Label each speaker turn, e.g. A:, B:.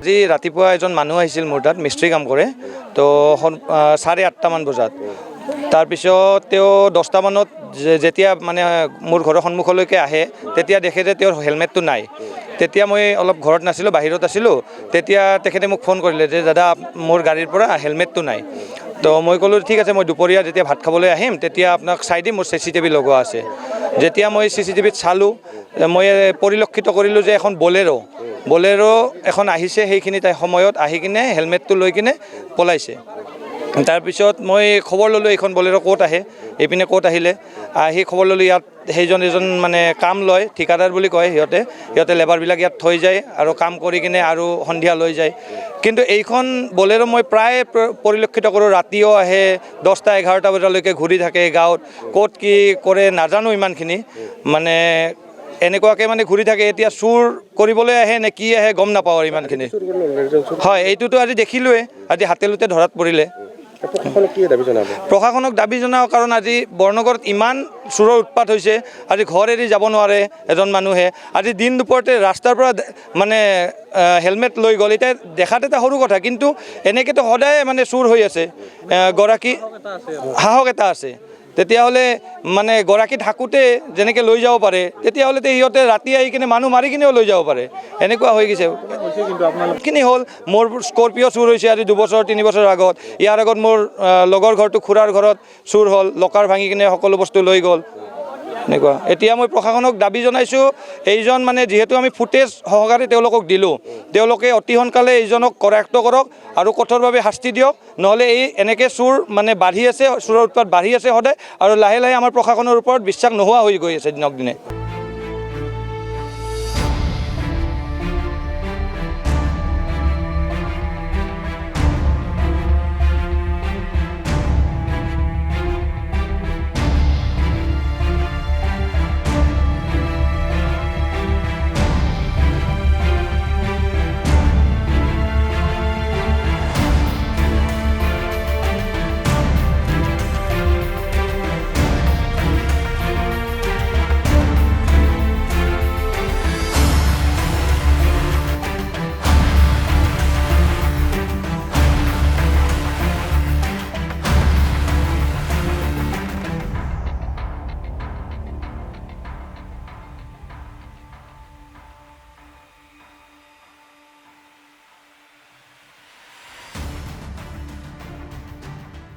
A: আজি ৰাতিপুৱা এজন মানুহ আহিছিল মোৰ তাত মিস্ত্ৰী কাম কৰে তো 8:30 মান বজাত তাৰপিছত তেওঁ 10টা মানত যেতিয়া মানে মোৰ ঘৰৰ সন্মুখলৈকে আহে তেতিয়া দেখে যে তেওঁৰ হেলমেটটো নাই তেতিয়া মই অলপ ঘৰত নাছিলোঁ বাহিৰত আছিলোঁ তেতিয়া তেখেতে মোক ফোন কৰিলে যে দাদা মোৰ গাড়ীৰ পৰা হেলমেটটো নাই তো মই ক'লোঁ ঠিক আছে মই দুপৰীয়া যেতিয়া ভাত খাবলৈ আহিম তেতিয়া আপোনাক চাই দিম মোৰ CCTV লগোৱা আছে যেতিয়া মই CCTVত চালোঁ মই পৰিলক্ষিত কৰিলোঁ যে এখন বলেৰো এখন আহিছে সেইখিনি সময়ত আহি কিনে হেলমেটটো লৈ কিনে পলাইছে তাৰপিছত মই খবৰ ল'লোঁ এইখন বলেৰো ক'ত আহে এইপিনে ক'ত আহিলে আহি খবৰ ল'লোঁ ইয়াত এজন মানে কাম লয় ঠিকাদাৰ বুলি কয় সিহঁতে লেবাৰবিলাক ইয়াত থৈ যায় আৰু কাম কৰি কিনে আৰু সন্ধিয়া লৈ যায় কিন্তু এইখন বলেৰো মই প্ৰায় পৰিলক্ষিত কৰোঁ ৰাতিও আহে 10টা-11টা বজালৈকে ঘূৰি থাকে গাঁৱত ক'ত কি কৰে নাজানো ইমানখিনি মানে এনেকুৱাকৈ মানে ঘূৰি থাকে এতিয়া চুৰ কৰিবলৈ আহে নে কি আহে গম নাপাওঁ আৰু ইমানখিনি হয় এইটোতো আজি দেখিলোৱে আজি হাতেলোতে ধৰাত পৰিলে প্ৰশাসনক দাবী জনাওঁ কাৰণ আজি বৰনগৰত ইমান চোৰৰ উৎপাত হৈছে আজি ঘৰ এৰি যাব নোৱাৰে এজন মানুহে আজি দিন দুপৰতে ৰাস্তাৰ পৰা মানে হেলমেট লৈ গ'ল এতিয়া দেখাত এটা সৰু কথা কিন্তু এনেকৈতো সদায় মানে চুৰ হৈ আছে গৰাকী সাহস এটা আছে তেতিয়াহ'লে মানে গৰাকী থাকোঁতে যেনেকৈ লৈ যাব পাৰে তেতিয়াহ'লে সিহঁতে ৰাতি আহি কিনে মানুহ মাৰি কিনেও লৈ যাব পাৰে এনেকুৱা হৈ গৈছে কিনি হ'ল মোৰ স্কৰপিঅ' চুৰ হৈছে আজি 2 বছৰ 3 বছৰ আগত ইয়াৰ আগত মোৰ লগৰ ঘৰটো খুৰাৰ ঘৰত চুৰ হ'ল লকাৰ ভাঙি কিনে সকলো বস্তু লৈ গ'ল এনেকুৱা এতিয়া মই প্ৰশাসনক দাবী জনাইছোঁ এইজন মানে যিহেতু আমি ফুটেজ সহকাৰে তেওঁলোকক দিলোঁ তেওঁলোকে অতি সোনকালে এইজনক কৰায়ত্ব কৰক আৰু কঠোৰভাৱে শাস্তি দিয়ক নহ'লে এনেকৈ চুৰ মানে বাঢ়ি আছে চুৰৰ উৎপাত বাঢ়ি আছে সদায় আৰু লাহে লাহে আমাৰ প্ৰশাসনৰ ওপৰত বিশ্বাস নোহোৱা হৈ গৈ আছে দিনক দিনে